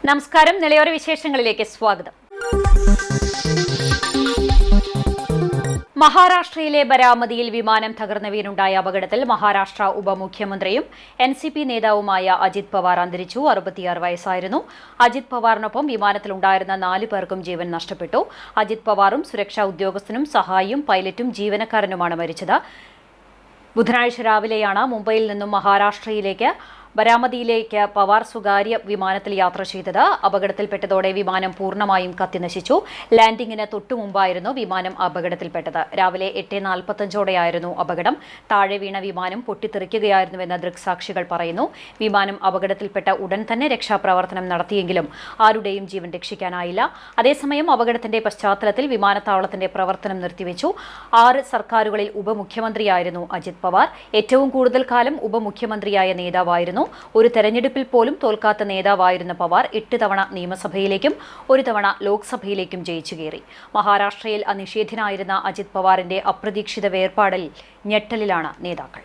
നമസ്കാരം. നിലയോര വിശേഷങ്ങളിലേക്ക് സ്വാഗതം. മഹാരാഷ്ട്രയിലെ ബരാമതിയിൽ വിമാനം തകർന്നു വീണുണ്ടായ അപകടത്തിൽ മഹാരാഷ്ട്ര ഉപമുഖ്യമന്ത്രിയും NCP നേതാവുമായ അജിത് പവാർ അന്തരിച്ചു. 66 വയസ്സായിരുന്നു. അജിത് പവാറിനൊപ്പം വിമാനത്തിലുണ്ടായിരുന്ന 4 പേർക്കും ജീവൻ നഷ്ടപ്പെട്ടു. അജിത് പവാറും സുരക്ഷാ ഉദ്യോഗസ്ഥനും സഹായിയും പൈലറ്റും ജീവനക്കാരനുമാണ് മരിച്ചത്. ബുധനാഴ്ച രാവിലെയാണ് മുംബൈയിൽ നിന്നും മഹാരാഷ്ട്രയിലേക്ക് ബരാമതിയിലേക്ക് പവാർ സ്വകാര്യ വിമാനത്തിൽ യാത്ര ചെയ്തത്. അപകടത്തിൽപ്പെട്ടതോടെ വിമാനം പൂർണ്ണമായും കത്തിനശിച്ചു. ലാൻഡിംഗിന് തൊട്ടുമുമ്പായിരുന്നു വിമാനം അപകടത്തിൽപ്പെട്ടത്. രാവിലെ 8:45ഓടെയായിരുന്നു അപകടം. താഴെ വീണ വിമാനം പൊട്ടിത്തെറിക്കുകയായിരുന്നുവെന്ന് ദൃക്സാക്ഷികൾ പറയുന്നു. വിമാനം അപകടത്തിൽപ്പെട്ട ഉടൻ തന്നെ രക്ഷാപ്രവർത്തനം നടത്തിയെങ്കിലും ആരുടെയും ജീവൻ രക്ഷിക്കാനായില്ല. അതേസമയം അപകടത്തിന്റെ പശ്ചാത്തലത്തിൽ വിമാനത്താവളത്തിന്റെ പ്രവർത്തനം നിർത്തിവെച്ചു. 6 സർക്കാരുകളിൽ ഉപമുഖ്യമന്ത്രിയായിരുന്നു അജിത് പവാർ. ഏറ്റവും കൂടുതൽ കാലം ഉപമുഖ്യമന്ത്രിയായ നേതാവായിരുന്നു. ഒരു തെരഞ്ഞെടുപ്പിൽ പോലും തോൽക്കാത്ത നേതാവായിരുന്ന പവാർ 8 തവണ നിയമസഭയിലേക്കും 1 തവണ ലോക്സഭയിലേക്കും ജയിച്ചു കയറി. മഹാരാഷ്ട്രയിൽ അനിഷേധ്യനായിരുന്ന അജിത് പവാറിന്റെ അപ്രതീക്ഷിത വേർപാടിൽ ഞെട്ടലിലാണ് നേതാക്കൾ.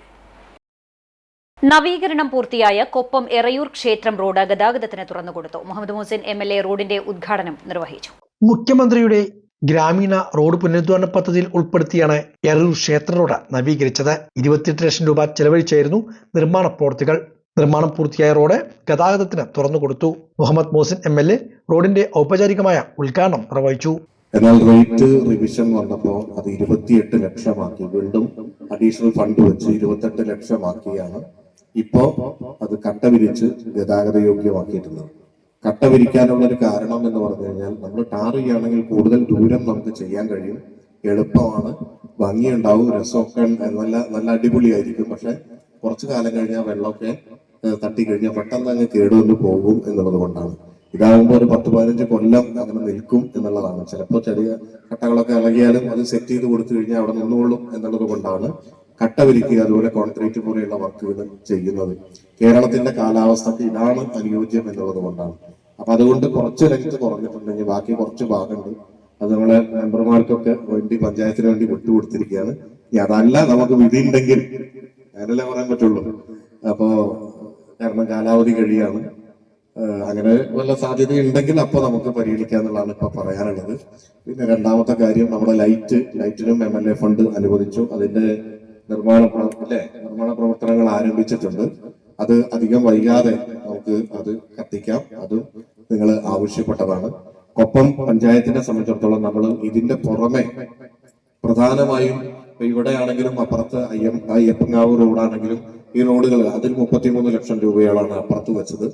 നവീകരണം പൂർത്തിയായ കൊപ്പം എറയൂർ ക്ഷേത്രം റോഡ് ഗതാഗതത്തിന് തുറന്നുകൊടുത്തു. മുഹമ്മദ് മുഹസിൻ MLA റോഡിന്റെ ഉദ്ഘാടനം നിർവഹിച്ചു. മുഖ്യമന്ത്രിയുടെ ഗ്രാമീണ റോഡ് പുനരുദ്ധാരണ പദ്ധതിയിൽ ഉൾപ്പെടുത്തിയാണ് എറയൂർ ക്ഷേത്ര റോഡ് നവീകരിച്ചത്. 28 ലക്ഷം രൂപ ചെലവഴിച്ചായിരുന്നു നിർമ്മാണ പ്രവൃത്തികൾ. നിർമ്മാണം പൂർത്തിയായ റോഡ് ഗതാഗതത്തിന് തുറന്നുകൊടുത്തു. മുഹമ്മദ് മോസിൻ MLA റോഡിന്റെ ഔപചാരികമായ ഉദ്ഘാടനം നിർവഹിച്ചു. എന്നാൽ റേറ്റ് റിവിഷൻ വന്നപ്പോൾ അത് 28 ലക്ഷമാക്കി. വീണ്ടും അഡീഷണൽ ഫണ്ട് വെച്ച് 28 ലക്ഷമാക്കിയാണ് ഇപ്പോ അത് കട്ട വിരിച്ച് ഗതാഗത യോഗ്യമാക്കിയിട്ടുള്ളത്. കട്ട വിരിക്കാനുള്ള ഒരു കാരണം എന്ന് പറഞ്ഞു കഴിഞ്ഞാൽ നമ്മൾ ടാർ ചെയ്യുകയാണെങ്കിൽ കൂടുതൽ ദൂരം നമുക്ക് ചെയ്യാൻ കഴിയും, എളുപ്പമാണ്, ഭംഗിയുണ്ടാവും, രസമൊക്കെ നല്ല അടിപൊളിയായിരിക്കും. പക്ഷെ കുറച്ചു കാലം കഴിഞ്ഞാൽ വെള്ളമൊക്കെ തട്ടിക്കഴിഞ്ഞാൽ പെട്ടെന്ന് അങ്ങ് കേടുവന്ന് പോകും എന്നുള്ളത് കൊണ്ടാണ്. ഇതാകുമ്പോൾ ഒരു 10-15 കൊല്ലം അങ്ങനെ നിൽക്കും എന്നുള്ളതാണ്. ചിലപ്പോൾ ചെറിയ കട്ടകളൊക്കെ ഇളകിയാലും അത് സെറ്റ് ചെയ്ത് കൊടുത്തു കഴിഞ്ഞാൽ അവിടെ നിന്നുകൊള്ളും എന്നുള്ളത് കൊണ്ടാണ് കട്ട വിരിക്കുക, അതുപോലെ കോൺക്രീറ്റ് പോലെയുള്ള വർക്കുകൾ ചെയ്യുന്നത്. കേരളത്തിന്റെ കാലാവസ്ഥക്ക് ഇതാണ് അനുയോജ്യം എന്നുള്ളത് കൊണ്ടാണ്. അപ്പൊ അതുകൊണ്ട് കുറച്ച് ലെങ്ത് കുറഞ്ഞിട്ടുണ്ടെങ്കിൽ ബാക്കി കുറച്ച് ഭാഗമുണ്ട് അത് നമ്മളെ മെമ്പർമാർക്കൊക്കെ വേണ്ടി പഞ്ചായത്തിന് വേണ്ടി വിട്ടുകൊടുത്തിരിക്കുകയാണ്. അതല്ല നമുക്ക് വിധി ഉണ്ടെങ്കിൽ അങ്ങനല്ലേ പറയാൻ പറ്റുള്ളൂ. അപ്പോ കാരണം കാലാവധി കഴിയാണ്, അങ്ങനെ വല്ല സാധ്യത ഉണ്ടെങ്കിൽ അപ്പൊ നമുക്ക് പരിഗണിക്കാന്നുള്ളതാണ് ഇപ്പൊ പറയാനുള്ളത്. പിന്നെ രണ്ടാമത്തെ കാര്യം, നമ്മുടെ ലൈറ്റിനും MLA ഫണ്ട് അനുവദിച്ചു. അതിന്റെ നിർമ്മാണ പ്രവർത്തനങ്ങൾ ആരംഭിച്ചിട്ടുണ്ട്. അത് അധികം വൈകാതെ നമുക്ക് അത് കത്തിക്കാം. അതും നിങ്ങൾ ആവശ്യപ്പെട്ടതാണ്. കൊപ്പം പഞ്ചായത്തിനെ സംബന്ധിച്ചിടത്തോളം നമ്മൾ ഇതിന്റെ പുറമെ പ്രധാനമായും ഇവിടെ ആണെങ്കിലും അപ്പുറത്ത് അയ്യപ്പങ്കാവ് റോഡാണെങ്കിലും ഈ റോഡുകൾ അതിൽ 33 ലക്ഷം രൂപയോളാണ് അപ്പുറത്ത് വെച്ചത്.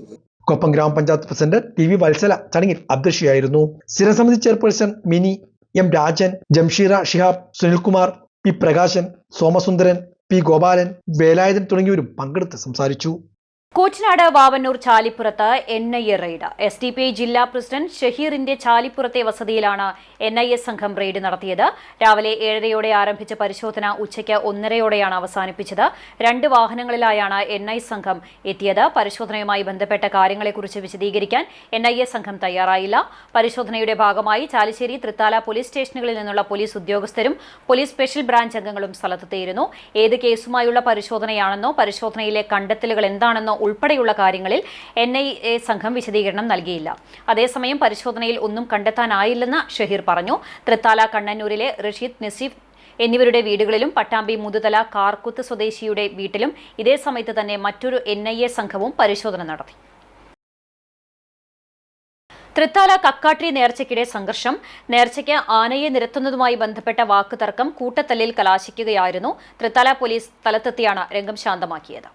കൊപ്പം ഗ്രാമപഞ്ചായത്ത് പ്രസിഡന്റ് TV വത്സല ചടങ്ങിൽ അധ്യക്ഷയായിരുന്നു. സ്ഥിരസമിതി chairperson Mini, M Rajan, Jamsheera Shihab, Sunilkumar, P Prakashan, Somasundaran, P Gopalan, Velayudhan തുടങ്ങിയവരും പങ്കെടുത്ത് സംസാരിച്ചു. കൂറ്റനാട് വാവന്നൂർ ചാലിപ്പുറത്ത് NIA റെയ്ഡ്. SDPI ജില്ലാ പ്രസിഡന്റ് ഷഹീറിന്റെ ചാലിപ്പുറത്തെ വസതിയിലാണ് NIA സംഘം റെയ്ഡ് നടത്തിയത്. രാവിലെ 7:30 ആരംഭിച്ച പരിശോധന ഉച്ചയ്ക്ക് 1:30 അവസാനിപ്പിച്ചത്. 2 വാഹനങ്ങളിലായാണ് NIA സംഘം എത്തിയത്. പരിശോധനയുമായി ബന്ധപ്പെട്ട കാര്യങ്ങളെക്കുറിച്ച് വിശദീകരിക്കാൻ NIA സംഘം തയ്യാറായില്ല. പരിശോധനയുടെ ഭാഗമായി ചാലിശ്ശേരി, തൃത്താല പോലീസ് സ്റ്റേഷനുകളിൽ നിന്നുള്ള പോലീസ് ഉദ്യോഗസ്ഥരും പോലീസ് സ്പെഷ്യൽ ബ്രാഞ്ച് അംഗങ്ങളും സ്ഥലത്തെത്തിയിരുന്നു. ഏത് കേസുമായുള്ള പരിശോധനയാണെന്നോ പരിശോധനയിലെ കണ്ടെത്തലുകൾ എന്താണെന്നോ ഉൾപ്പെടെയുള്ള കാര്യങ്ങളിൽ NIA സംഘം വിശദീകരണം നൽകിയില്ല. അതേസമയം പരിശോധനയിൽ ഒന്നും കണ്ടെത്താനായില്ലെന്ന് ഷഹീർ പറഞ്ഞു. തൃത്താല കണ്ണന്നൂരിലെ റഷീദ്, നസീഫ് എന്നിവരുടെ വീടുകളിലും പട്ടാമ്പി മുതുതല കാർക്കുത്ത് സ്വദേശിയുടെ വീട്ടിലും ഇതേ സമയത്ത് തന്നെ മറ്റൊരു NIA സംഘവും പരിശോധന നടത്തി. തൃത്താല കക്കാട്രി നേർച്ചയ്ക്കിടെ സംഘർഷം. നേർച്ചയ്ക്ക് ആനയെ നിരത്തുന്നതുമായി ബന്ധപ്പെട്ട വാക്കുതർക്കം കൂട്ടത്തല്ലിൽ കലാശിക്കുകയായിരുന്നു. തൃത്താല പോലീസ് സ്ഥലത്തെത്തിയാണ് രംഗം ശാന്തമാക്കിയത്.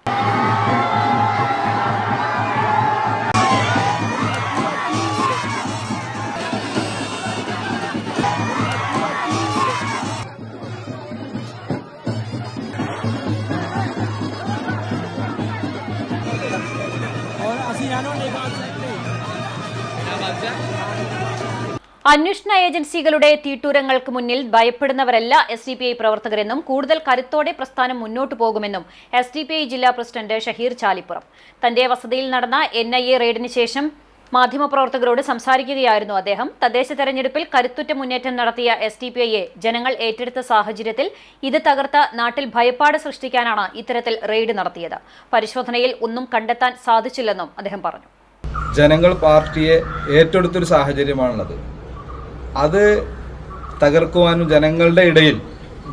അന്വേഷണ ഏജൻസികളുടെ തീട്ടൂരങ്ങൾക്ക് മുന്നിൽ ഭയപ്പെടുന്നവരല്ല SDPI പ്രവർത്തകരെന്നും കൂടുതൽ കരുത്തോടെ പ്രസ്ഥാനം മുന്നോട്ടു പോകുമെന്നും SDPI ജില്ലാ പ്രസിഡന്റ് ഷഹീർ ചാലിപ്പുറം തന്റെ വസതിയിൽ നടന്ന NIA റെയ്ഡിന് ശേഷം മാധ്യമപ്രവർത്തകരോട് സംസാരിക്കുകയായിരുന്നു അദ്ദേഹം. തദ്ദേശ തെരഞ്ഞെടുപ്പിൽ കരുത്തുറ്റ മുന്നേറ്റം നടത്തിയ SDPIയെ ജനങ്ങൾ ഏറ്റെടുത്ത സാഹചര്യത്തിൽ ഇത് തകർത്ത നാട്ടിൽ ഭയപ്പാട് സൃഷ്ടിക്കാനാണ് ഇത്തരത്തിൽ റെയ്ഡ് നടത്തിയത്. പരിശോധനയിൽ ഒന്നും കണ്ടെത്താൻ സാധിച്ചില്ലെന്നും അദ്ദേഹം പറഞ്ഞു. ജനങ്ങൾ പാർട്ടിയെ ഏറ്റെടുത്തൊരു സാഹചര്യമാണുള്ളത്. അത് തകർക്കുവാനും ജനങ്ങളുടെ ഇടയിൽ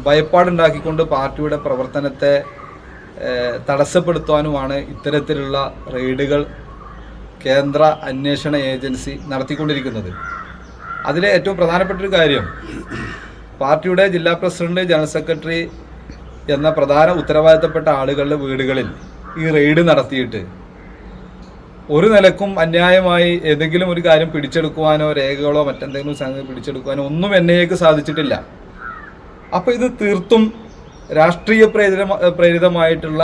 ഭയപ്പാടുണ്ടാക്കിക്കൊണ്ട് പാർട്ടിയുടെ പ്രവർത്തനത്തെ തടസ്സപ്പെടുത്തുവാനുമാണ് ഇത്തരത്തിലുള്ള റെയ്ഡുകൾ കേന്ദ്ര അന്വേഷണ ഏജൻസി നടത്തിക്കൊണ്ടിരിക്കുന്നത്. അതിലെ ഏറ്റവും പ്രധാനപ്പെട്ട ഒരു കാര്യം, പാർട്ടിയുടെ ജില്ലാ പ്രസിഡന്റ്, ജനറൽ സെക്രട്ടറി എന്ന പ്രധാന ഉത്തരവാദിത്തപ്പെട്ട ആളുകളുടെ വീടുകളിൽ ഈ റെയ്ഡ് നടത്തിയിട്ട് ഒരു നിലക്കും അന്യായമായി ഏതെങ്കിലും ഒരു കാര്യം പിടിച്ചെടുക്കുവാനോ രേഖകളോ മറ്റെന്തെങ്കിലും സംഗതി പിടിച്ചെടുക്കുവാനോ ഒന്നും NIAക്ക് സാധിച്ചിട്ടില്ല. അപ്പോൾ ഇത് തീർത്തും രാഷ്ട്രീയ പ്രേരിതമായിട്ടുള്ള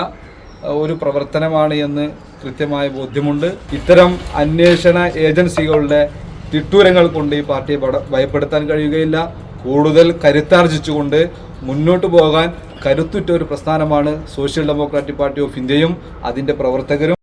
ഒരു പ്രവർത്തനമാണ് എന്ന് കൃത്യമായ ബോധ്യമുണ്ട്. ഇത്തരം അന്വേഷണ ഏജൻസികളുടെ തിട്ടൂരങ്ങൾ കൊണ്ട് ഈ പാർട്ടിയെ ഭയപ്പെടുത്താൻ കഴിയുകയില്ല. കൂടുതൽ കരുത്താർജിച്ചുകൊണ്ട് മുന്നോട്ട് പോകാൻ കരുത്തുറ്റ ഒരു പ്രസ്ഥാനമാണ് സോഷ്യൽ ഡെമോക്രാറ്റിക് പാർട്ടി ഓഫ് ഇന്ത്യയും അതിൻ്റെ പ്രവർത്തകരും.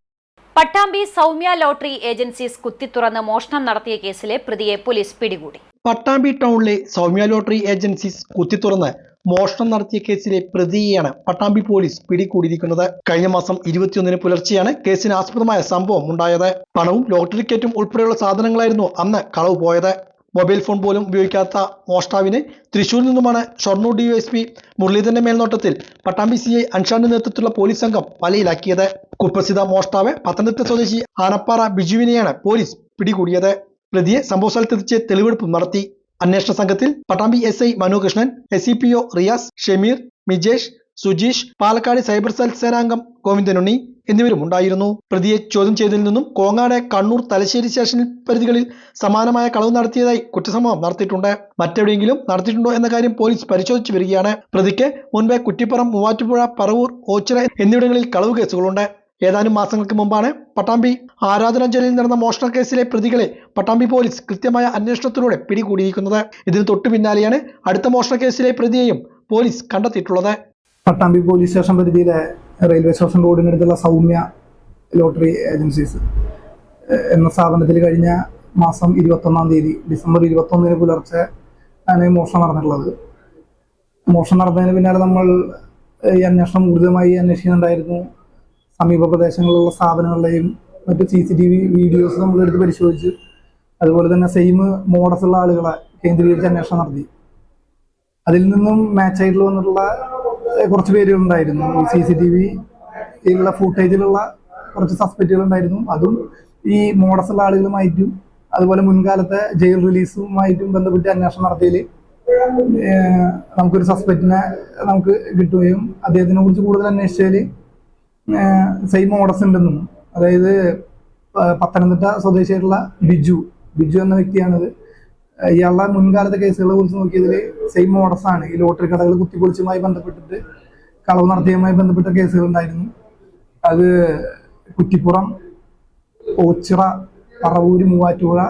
പട്ടാമ്പി സൗമ്യ ലോട്ടറി ഏജൻസീസ് കുത്തിത്തുറന്ന് മോഷണം നടത്തിയ കേസിലെ പ്രതിയെ പോലീസ് പിടികൂടി. പട്ടാമ്പി ടൗണിലെ സൗമ്യ ലോട്ടറി ഏജൻസീസ് കുത്തിത്തുറന്ന് മോഷണം നടത്തിയ കേസിലെ പ്രതിയെയാണ് പട്ടാമ്പി പോലീസ് പിടികൂടിയിരിക്കുന്നത്. കഴിഞ്ഞ മാസം 21-ന് പുലർച്ചെയാണ് കേസിന് ആസ്പദമായ സംഭവം ഉണ്ടായത്. പണവും ലോട്ടറി ടിക്കറ്റും ഉൾപ്പെടെയുള്ള സാധനങ്ങളായിരുന്നു അന്ന് കളവ് പോയത്. മൊബൈൽ ഫോൺ പോലും ഉപയോഗിക്കാത്ത മോഷ്ടാവിനെ തൃശൂരിൽ നിന്നുമാണ് ഷൊർണൂർ DYSP മുരളീധരന്റെ മേൽനോട്ടത്തിൽ പട്ടാമ്പി CI അൻഷാന്റെ നേതൃത്വത്തിലുള്ള പോലീസ് സംഘം വലയിലാക്കിയത്. കുപ്രസിദ്ധ മോഷ്ടാവ് പത്തനംതിട്ട സ്വദേശി ആനപ്പാറ ബിജുവിനെയാണ് പോലീസ് പിടികൂടിയത്. പ്രതിയെ സംഭവ സ്ഥലത്തെത്തിച്ച് തെളിവെടുപ്പും നടത്തി. അന്വേഷണ സംഘത്തിൽ Pattambi SI Manokrishnan, SCPO Riyas, Shameer, Mijesh, Sujeesh, Palakkad cyber cell സേനാംഗം ഗോവിന്ദനുണ്ണി എന്നിവരും ഉണ്ടായിരുന്നു. പ്രതിയെ ചോദ്യം ചെയ്തതിൽ നിന്നും കോങ്ങാട്, കണ്ണൂർ, തലശ്ശേരി സ്റ്റേഷൻ പരിധികളിൽ സമാനമായ കളവ് നടത്തിയതായി കുറ്റസമ്മതം നടത്തിയിട്ടുണ്ട്. മറ്റെവിടെയെങ്കിലും നടത്തിയിട്ടുണ്ടോ എന്ന കാര്യം പോലീസ് പരിശോധിച്ചു വരികയാണ്. പ്രതിക്ക് മുൻപേ കുറ്റിപ്പുറം, മൂവാറ്റുപുഴ, പറവൂർ, ഓച്ചിറ എന്നിവിടങ്ങളിൽ കളവ് കേസുകളുണ്ട്. ഏതാനും മാസങ്ങൾക്ക് മുമ്പാണ് പട്ടാമ്പി ആരാധനാഞ്ജലിയിൽ നടന്ന മോഷണ കേസിലെ പ്രതികളെ പട്ടാമ്പി പോലീസ് കൃത്യമായ അന്വേഷണത്തിലൂടെ പിടികൂടിയിരിക്കുന്നത്. ഇതിന് തൊട്ടു പിന്നാലെയാണ് അടുത്ത മോഷണ കേസിലെ പ്രതിയെയും പോലീസ് കണ്ടെത്തിയിട്ടുള്ളത്. പട്ടാമ്പി പോലീസ് സ്റ്റേഷൻ പരിധിയിലെ റെയിൽവേ സ്റ്റേഷൻ റോഡിനടുത്തുള്ള സൗമ്യ ലോട്ടറി ഏജൻസീസ് എന്ന സ്ഥാപനത്തിൽ കഴിഞ്ഞ മാസം 21-ാം തീയതി ഡിസംബർ 21-ന് പുലർച്ചെ ആണ് മോഷണം നടന്നിട്ടുള്ളത്. മോഷണം നടന്നതിന് പിന്നാലെ നമ്മൾ ഈ അന്വേഷണം ഊർജിതമായി അന്വേഷിക്കുന്നുണ്ടായിരുന്നു. സമീപ പ്രദേശങ്ങളിലുള്ള സ്ഥാപനങ്ങളുടെയും മറ്റ് CCTV വീഡിയോസ് നമ്മൾ എടുത്ത് പരിശോധിച്ച്, അതുപോലെ തന്നെ സെയിം മോഡസ് ഉള്ള ആളുകളെ കേന്ദ്രീകരിച്ച് അന്വേഷണം നടത്തി. അതിൽ നിന്നും മാച്ചായിട്ട് വന്നിട്ടുള്ള കുറച്ച് പേരുകളുണ്ടായിരുന്നു. ഈ CCTVയിലുള്ള ഫുട്ടേജിലുള്ള കുറച്ച് സസ്പെക്റ്റുകൾ ഉണ്ടായിരുന്നു. അതും ഈ മോഡസ് ഉള്ള ആളുകളുമായിട്ടും അതുപോലെ മുൻകാലത്തെ ജയിൽ റിലീസുമായിട്ടും ബന്ധപ്പെട്ട് അന്വേഷണം നടത്തിയതിൽ നമുക്കൊരു സസ്പെക്റ്റിനെ നമുക്ക് കിട്ടുകയും അദ്ദേഹത്തിനെ കുറിച്ച് കൂടുതൽ അന്വേഷിച്ചതിൽ സെയിം മോഡസ് ഉണ്ടെന്നും, അതായത് പത്തനംതിട്ട സ്വദേശിയായിട്ടുള്ള ബിജു എന്ന വ്യക്തിയാണിത്. ഇയാളുടെ മുൻകാലത്തെ കേസുകളെ കുറിച്ച് നോക്കിയതിൽ സെയിം മോഡസ് ആണ്. ഈ ലോട്ടറി കടകൾ കുത്തിപ്പൊളിച്ചുമായി ബന്ധപ്പെട്ടിട്ട് കളവ് നടത്തിയതുമായി ബന്ധപ്പെട്ട കേസുകൾ ഉണ്ടായിരുന്നു. അത് കുറ്റിപ്പുറം, ഓച്ചിറ, പറവൂര്, മൂവാറ്റുപുഴ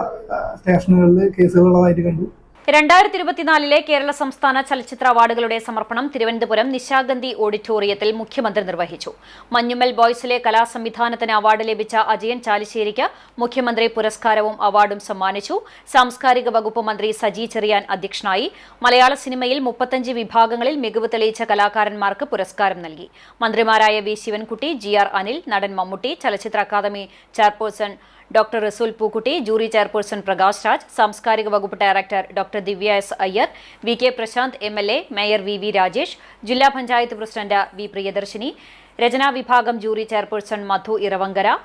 സ്റ്റേഷനുകളിൽ കേസുകളുള്ളതായിട്ട് കണ്ടു. 2024 കേരള സംസ്ഥാന ചലച്ചിത്ര അവാർഡുകളുടെ സമർപ്പണം തിരുവനന്തപുരം നിശാഗന്ധി ഓഡിറ്റോറിയത്തിൽ മുഖ്യമന്ത്രി നിർവഹിച്ചു. മഞ്ഞുമൽ ബോയ്സിലെ കലാസംവിധാനത്തിന് അവാർഡ് ലഭിച്ച അജയൻ ചാലിശ്ശേരിക്ക് മുഖ്യമന്ത്രി പുരസ്കാരവും അവാർഡും സമ്മാനിച്ചു. സാംസ്കാരിക വകുപ്പ് മന്ത്രി സജി ചെറിയാൻ അധ്യക്ഷനായി. മലയാള സിനിമയിൽ 35 വിഭാഗങ്ങളിൽ മികവ് തെളിയിച്ച കലാകാരന്മാർക്ക് പുരസ്കാരം നൽകി. മന്ത്രിമാരായ V ശിവൻകുട്ടി, GR അനിൽ, നടൻ മമ്മൂട്ടി, ചലച്ചിത്ര academy chairperson doctor Resul Pookutty, jury chairperson Prakash Raj, സാംസ്കാരിക വകുപ്പ് director doctor Divya S Iyer, VK Prashanth MLA, mayor VV Rajesh, ജില്ലാ പഞ്ചായത്ത് പ്രസിഡന്റ് V പ്രിയദർശിനി, രചനാ വിഭാഗം jury chairperson Madhu Eravankara,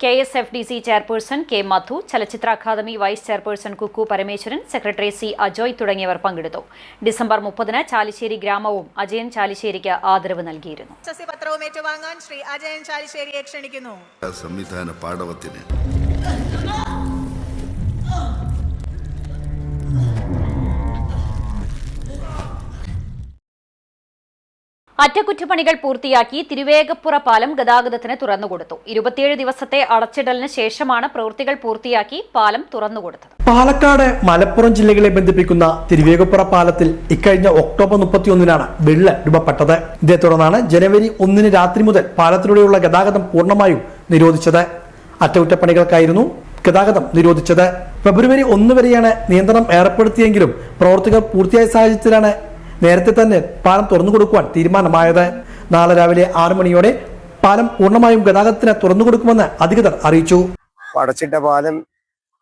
KSFDC chairperson K Madhu, ചലച്ചിത്ര academy vice chairperson Kukku Parameswaran, secretary C Ajoy തുടങ്ങിയവർ പങ്കെടുത്തു. ഡിസംബർ 30-ന് ചാലിശ്ശേരി ഗ്രാമവും അജയൻ ചാലിശ്ശേരിക്ക് ആദരവ് നൽകിയിരുന്നു. പത്രവും ഏറ്റുവാങ്ങാൻ ശ്രീ അജയൻ ചാലിശ്ശേരിയെ ക്ഷണിക്കുന്നു. സംവിധാന പാടവത്തിന് അറ്റകുറ്റപ്പണികൾ പൂർത്തിയാക്കി തിരുവേഗപ്പുറ പാലം ഗതാഗതത്തിന് തുറന്നുകൊടുത്തു. 27 ദിവസത്തെ അടച്ചിടലിന് ശേഷമാണ് പ്രവൃത്തികൾ പൂർത്തിയാക്കി പാലം തുറന്നുകൊടുത്തത്. പാലക്കാട് മലപ്പുറം ജില്ലകളെ ബന്ധിപ്പിക്കുന്ന തിരുവേഗപ്പുറ പാലത്തിൽ ഇക്കഴിഞ്ഞ ഒക്ടോബർ 31-നാണ് വിള്ളൽ രൂപപ്പെട്ടത്. ഇതേ തുടർന്നാണ് ജനുവരി 1-ന് രാത്രി മുതൽ പാലത്തിലൂടെയുള്ള ഗതാഗതം പൂർണ്ണമായും നിരോധിച്ചത്. അറ്റകുറ്റപ്പണികൾക്കായിരുന്നു ഗതാഗതം നിരോധിച്ചത്. ഫെബ്രുവരി 1 വരെയാണ് നിയന്ത്രണം ഏർപ്പെടുത്തിയെങ്കിലും പ്രവർത്തികൾ പൂർത്തിയായ സാഹചര്യത്തിലാണ് നേരത്തെ തന്നെ പാലം തുറന്നുകൊടുക്കുവാൻ തീരുമാനമായത്. നാളെ രാവിലെ 6 മണിയോടെ പാലം പൂർണ്ണമായും ഗതാഗതത്തിന് തുറന്നുകൊടുക്കുമെന്ന് അധികൃതർ അറിയിച്ചു. അടച്ചിട്ട പാലം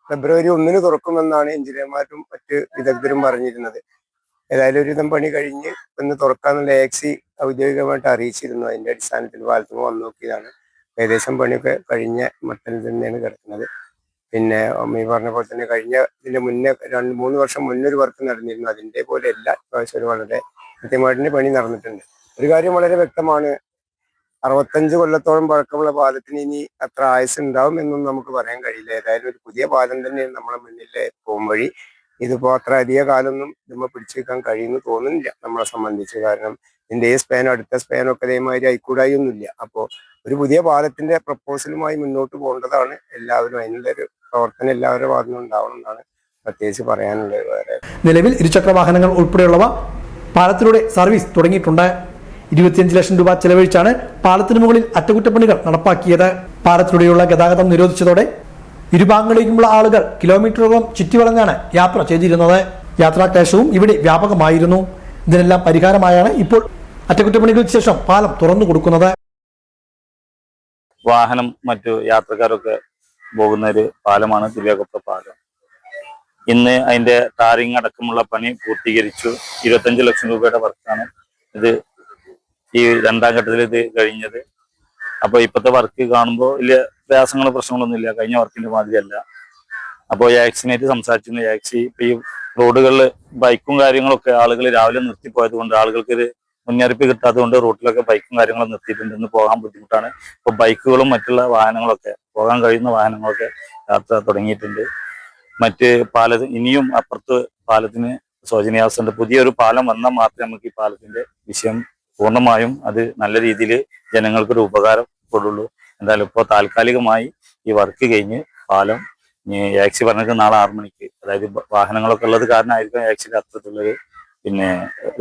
ഫെബ്രുവരി 1-ന് തുറക്കുമെന്നാണ് എഞ്ചിനീയർമാരും മറ്റ് വിദഗ്ധരും പറഞ്ഞിരുന്നത്. ഏതായാലും ഒരുവിധം പണി കഴിഞ്ഞ് ഒന്ന് തുറക്കാന്നുള്ള AXE ഔദ്യോഗികമായിട്ട് അറിയിച്ചിരുന്നു. അതിന്റെ അടിസ്ഥാനത്തിൽ പാലത്തും വന്നു നോക്കിയതാണ്. ഏകദേശം പണിയൊക്കെ കഴിഞ്ഞ മട്ടത്തിൽ തന്നെയാണ് കിടക്കുന്നത്. പിന്നെ അമ്മ പറഞ്ഞ പോലെ തന്നെ ഇതിന്റെ മുന്നേ 2-3 വർഷം മുന്നൊരു വർക്ക് നടന്നിരുന്നു. അതിന്റെ പോലെ എല്ലാ പ്രാവശ്യവും വളരെ കൃത്യമായിട്ട് പണി നടന്നിട്ടുണ്ട്. ഒരു കാര്യം വളരെ വ്യക്തമാണ്, 65 കൊല്ലത്തോളം പഴക്കമുള്ള പാലത്തിന് ഇനി അത്ര ആയുസ് ഉണ്ടാവും എന്നൊന്നും നമുക്ക് പറയാൻ കഴിയില്ല. ഏതായാലും ഒരു പുതിയ പാലം തന്നെയാണ് നമ്മളെ മുന്നിലെ പോകുംവഴി. ഇതിപ്പോ അത്ര അധിക കാലമൊന്നും ഇതുമ്മ പിടിച്ചു വെക്കാൻ കഴിയുമെന്ന് തോന്നുന്നില്ല നമ്മളെ സംബന്ധിച്ച്. കാരണം ഇതിന്റെ സ്പാനോ അടുത്ത സ്പാനോ ഒക്കെ അതേമാതിരി ആയിക്കൂടായൊന്നുമില്ല. അപ്പോൾ ഒരു പുതിയ പാലത്തിന്റെ പ്രപ്പോസലുമായി മുന്നോട്ട് പോകേണ്ടതാണ് എല്ലാവരും. അതിനുള്ളൊരു പ്രവർത്തനം എല്ലാവരുടെ ഭാഗത്തുനിന്നും ഉണ്ടാവണം എന്നാണ് പ്രത്യേകിച്ച് പറയാനുള്ളത്. വേറെ നിലവിൽ ഇരുചക്ര വാഹനങ്ങൾ ഉൾപ്പെടെയുള്ളവ പാലത്തിലൂടെ സർവീസ് തുടങ്ങിയിട്ടുണ്ട്. 25 ലക്ഷം രൂപ ചെലവഴിച്ചാണ് പാലത്തിന് മുകളിൽ അറ്റകുറ്റപ്പണികൾ നടപ്പാക്കിയത്. പാലത്തിലൂടെയുള്ള ഗതാഗതം നിരോധിച്ചതോടെ ഇരുഭാഗങ്ങളിലേക്കുമുള്ള ആളുകൾ കിലോമീറ്ററുകളും ചുറ്റിവളഞ്ഞാണ് യാത്ര ചെയ്തിരുന്നത്. യാത്രാക്ലേശവും ഇവിടെ വ്യാപകമായിരുന്നു. ഇതിനെല്ലാം പരിഹാരമായാണ് ഇപ്പോൾ അറ്റകുറ്റപ്പണികൾക്ക് ശേഷം പാലം തുറന്നു കൊടുക്കുന്നത്. വാഹനം മറ്റു യാത്രക്കാരൊക്കെ പോകുന്ന ഒരു പാലമാണ് തിരുവേഗപ്പുറ പാലം. ഇന്ന് അതിന്റെ ടാറിങ് അടക്കമുള്ള പണി പൂർത്തീകരിച്ചു. 25 ലക്ഷം രൂപയുടെ വർക്കാണ് ഇത് ഈ 2ാം ഘട്ടത്തിൽ ഇത് കഴിഞ്ഞത്. അപ്പൊ ഇപ്പോഴത്തെ വർക്ക് കാണുമ്പോൾ വലിയ പ്രയാസങ്ങളോ പ്രശ്നങ്ങളൊന്നും ഇല്ല, കഴിഞ്ഞ വർക്കിന്റെ മാതിരിയല്ല. അപ്പോൾ ആക്സിനായിട്ട് സംസാരിച്ചിരുന്നു. ആക്സി ഇപ്പൊ ഈ റോഡുകളിൽ ബൈക്കും കാര്യങ്ങളൊക്കെ ആളുകൾ രാവിലെ നിർത്തിപ്പോയത് കൊണ്ട് ആളുകൾക്ക് ഒരു മുന്നറിയിപ്പ് കിട്ടാത്തത് കൊണ്ട് റോഡിലൊക്കെ ബൈക്കും കാര്യങ്ങളും നിർത്തിയിട്ടുണ്ട്. ഇന്ന് പോകാൻ ബുദ്ധിമുട്ടാണ്. ഇപ്പൊ ബൈക്കുകളും മറ്റുള്ള വാഹനങ്ങളൊക്കെ പോകാൻ കഴിയുന്ന വാഹനങ്ങളൊക്കെ യാത്ര തുടങ്ങിയിട്ടുണ്ട്. മറ്റ് ഇനിയും അപ്പുറത്ത് പാലത്തിന് ശോചനീയാവസ്ഥയുണ്ട്. പുതിയൊരു പാലം വന്നാൽ മാത്രമേ നമുക്ക് ഈ പാലത്തിന്റെ വിഷയം പൂർണ്ണമായും അത് നല്ല രീതിയിൽ ജനങ്ങൾക്കൊരു ഉപകാരപ്പെടുള്ളൂ. എന്തായാലും ഇപ്പോൾ താൽക്കാലികമായി ഈ വർക്ക് കഴിഞ്ഞ് പാലം ആക്സി പറഞ്ഞത് നാളെ 6 മണിക്ക്, അതായത് വാഹനങ്ങളൊക്കെ ഉള്ളത് കാരണമായിരിക്കും ആക്സിന്റെ അർത്ഥത്തിലുള്ളത് പിന്നെ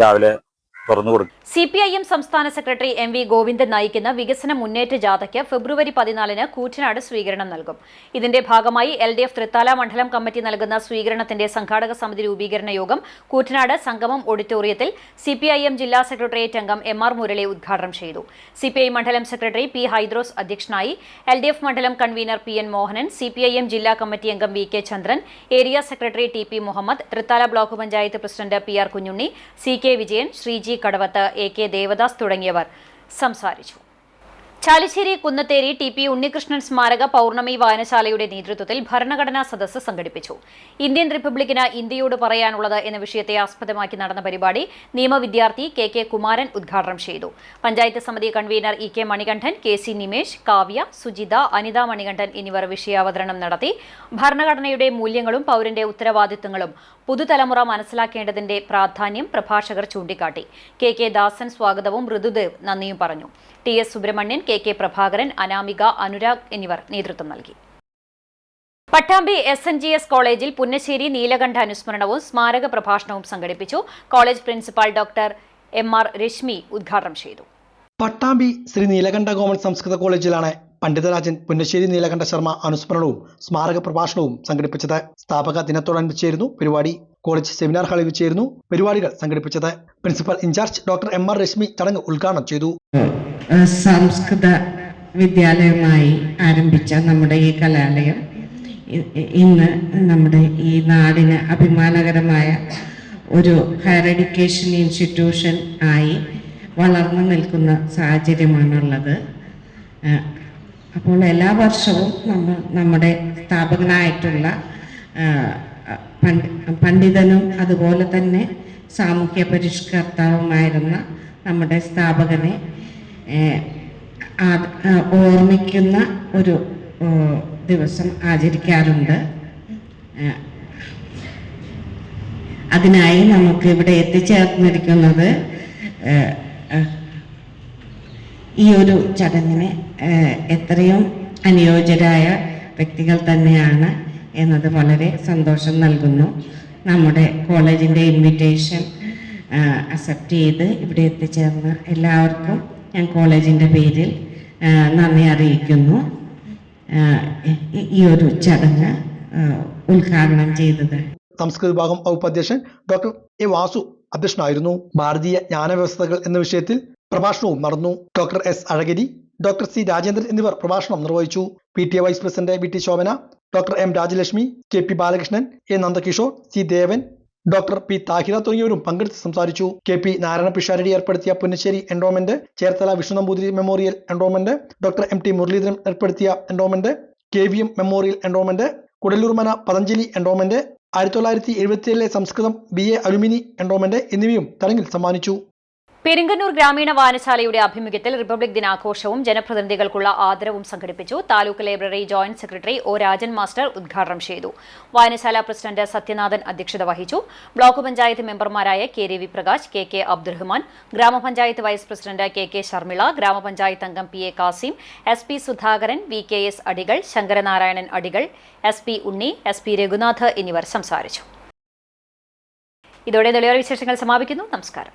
രാവിലെ തുറന്നു കൊടുക്കും. CPIM സംസ്ഥാന സെക്രട്ടറി MV ഗോവിന്ദൻ നയിക്കുന്ന വികസന മുന്നേറ്റ ജാഥയ്ക്ക് ഫെബ്രുവരി 14-ന് കൂറ്റനാട് സ്വീകരണം നൽകും. ഇതിന്റെ ഭാഗമായി LDF തൃത്താല മണ്ഡലം കമ്മിറ്റി നൽകുന്ന സ്വീകരണത്തിന്റെ സംഘാടക സമിതി രൂപീകരണ യോഗം കൂറ്റനാട് സംഗമം ഓഡിറ്റോറിയത്തിൽ CPIM ജില്ലാ സെക്രട്ടേറിയറ്റ് അംഗം MR മുരളി ഉദ്ഘാടനം ചെയ്തു. CPI മണ്ഡലം സെക്രട്ടറി P ഹൈദ്രോസ് അധ്യക്ഷനായി. LDF മണ്ഡലം കൺവീനർ PN മോഹനൻ, CPIM ജില്ലാ കമ്മിറ്റി അംഗം VK Chandran, area secretary TP Muhammad, Thrithala block panchayat president PR Kunjunni, CK Vijayan, Sreeji Kadavath, AK Devadas തുടങ്ങിയവർ സംസാരിച്ചു. ചാലിശ്ശേരി കുന്നത്തേരി TP ഉണ്ണികൃഷ്ണൻ സ്മാരക പൗർണമി വായനശാലയുടെ നേതൃത്വത്തിൽ ഭരണഘടനാ സദസ്സ് സംഘടിപ്പിച്ചു. ഇന്ത്യൻ റിപ്പബ്ലിക്കിന് ഇന്ത്യയോട് പറയാനുള്ളത് എന്ന വിഷയത്തെ ആസ്പദമാക്കി നടന്ന പരിപാടി നിയമവിദ്യാർത്ഥി KK കുമാരൻ ഉദ്ഘാടനം ചെയ്തു. പഞ്ചായത്ത് സമിതി convener EK Manikandan, KC Nimesh, Kavya, Sujitha, Anitha Manikandan എന്നിവർ വിഷയാവതരണം നടത്തി. ഭരണഘടനയുടെ മൂല്യങ്ങളും പൗരന്റെ ഉത്തരവാദിത്തങ്ങളും പുതുതലമുറ മനസ്സിലാക്കേണ്ടതിന്റെ പ്രാധാന്യം പ്രഭാഷകർ ചൂണ്ടിക്കാട്ടി. KK ദാസൻ സ്വാഗതവും ഋതുദേവ് നന്ദിയും പറഞ്ഞു. TS സുബ്രഹ്മണ്യൻ, KK പ്രഭാകരൻ, അനാമിക, അനുരാഗ് എന്നിവർ നേതൃത്വം നൽകി. പട്ടാമ്പി SNGS കോളേജിൽ പുന്നശ്ശേരി നീലകണ്ഠ അനുസ്മരണവും സ്മാരക പ്രഭാഷണവും സംഘടിപ്പിച്ചു. College principal doctor MR Reshmi ഉദ്ഘാടനം ചെയ്തു. പട്ടാമ്പി ശ്രീ നീലകണ്ഠ ഗവൺമെന്റ് സംസ്കൃത കോളേജിലാണ് പണ്ഡിതരാജൻ പുന്നശ്ശേരി നീലകണ്ഠ ശർമ്മ അനുസ്മരണവും സ്മാരക പ്രഭാഷണവും സംഘടിപ്പിച്ചത്. സ്ഥാപക ദിനത്തോടനുബന്ധിച്ചായിരുന്നു പരിപാടി. കോളേജ് സെമിനാർ ഹാളിൽ വെച്ചായിരുന്നു പരിപാടികൾ സംഘടിപ്പിച്ചത്. Principal in charge doctor MR Reshmi ചടങ്ങ് ഉദ്ഘാടനം ചെയ്തു. സംസ്കൃത വിദ്യാലയമായി ആരംഭിച്ച നമ്മുടെ ഈ കലാലയം ഇന്ന് നമ്മുടെ ഈ നാടിന് അഭിമാനകരമായ ഒരു ഹയർ എഡ്യൂക്കേഷൻ ഇൻസ്റ്റിറ്റ്യൂഷൻ ആയി വളർന്നു നിൽക്കുന്ന സാഹചര്യമാണുള്ളത്. അപ്പോൾ എല്ലാ വർഷവും നമ്മുടെ സ്ഥാപകനായിട്ടുള്ള പണ്ഡിതനും അതുപോലെ തന്നെ സാമൂഹ്യ പരിഷ്കർത്താവുമായിരുന്ന നമ്മുടെ സ്ഥാപകനെ ഓർമ്മിക്കുന്ന ഒരു ദിവസം ആചരിക്കാറുണ്ട്. അതിനായി നമുക്ക് ഇവിടെ എത്തിച്ചേർന്നിരിക്കുന്നത് ഈ ഒരു ചടങ്ങിന് എത്രയും അനുയോജ്യരായ വ്യക്തികൾ തന്നെയാണ് എന്നത് വളരെ സന്തോഷം നൽകുന്നു. നമ്മുടെ കോളേജിൻ്റെ ഇൻവിറ്റേഷൻ അക്സെപ്റ്റ് ചെയ്ത് ഇവിടെ എത്തിച്ചേർന്ന എല്ലാവർക്കും ഞാൻ കോളേജിൻ്റെ പേരിൽ നന്ദി അറിയിക്കുന്നു. ഈ ഒരു ചടങ്ങ് ഉദ്ഘാടനം ചെയ്തത് സംസ്കൃത വിഭാഗം വകുപ്പ് അധ്യക്ഷൻ ഡോക്ടർ എ വാസു അധ്യക്ഷനായിരുന്നു. ഭാരതീയ ജ്ഞാനവ്യവസ്ഥകൾ എന്ന വിഷയത്തിൽ പ്രഭാഷണവും നടന്നു. ഡോക്ടർ എസ് അഴഗിരി, ഡോക്ടർ സി രാജേന്ദ്രൻ എന്നിവർ പ്രഭാഷണം നിർവഹിച്ചു. PTA vice president VT Shobhana, doctor M Rajalakshmi, KP Balakrishnan, A Nandakishore, C Devan, doctor P Thahira തുടങ്ങിയവരും പങ്കെടുത്ത് സംസാരിച്ചു. KP നാരായണ പിഷാരടി ഏർപ്പെടുത്തിയ Punnassery endowment, Cherthala Vishnu Namboothiri memorial endowment, doctor MT Muraleedharan ഏർപ്പെടുത്തിയ endowment, KVM memorial endowment, Kudallurmana Patanjali endowment, 1977 Sanskrit BA alumni endowment എന്നിവയും ചടങ്ങിൽ സമ്മാനിച്ചു. പെരിങ്ങന്നൂർ ഗ്രാമീണ വായനശാലയുടെ ആഭിമുഖ്യത്തിൽ റിപ്പബ്ലിക് ദിനാഘോഷവും ജനപ്രതിനിധികൾക്കുള്ള ആദരവും സംഘടിപ്പിച്ചു. Taluk library joint secretary O Rajan master ഉദ്ഘാടനം ചെയ്തു. വായനശാല പ്രസിഡന്റ് സത്യനാഥൻ അധ്യക്ഷത വഹിച്ചു. ബ്ലോക്ക് പഞ്ചായത്ത് മെമ്പർമാരായ KRV പ്രകാശ്, KK അബ്ദുറഹ്മാൻ, ഗ്രാമപഞ്ചായത്ത് വൈസ് പ്രസിഡന്റ് KK ശർമിള, ഗ്രാമപഞ്ചായത്ത് അംഗം PA Kasim, SP Sudhakaran, VKS അടികൾ, ശങ്കരനാരായണൻ അടികൾ, SP ഉണ്ണി, SP രഘുനാഥ് എന്നിവർ സംസാരിച്ചു. ഇതോടെ നിലവിലെ വിശേഷങ്ങൾ സമാപിക്കുന്നു. നമസ്കാരം.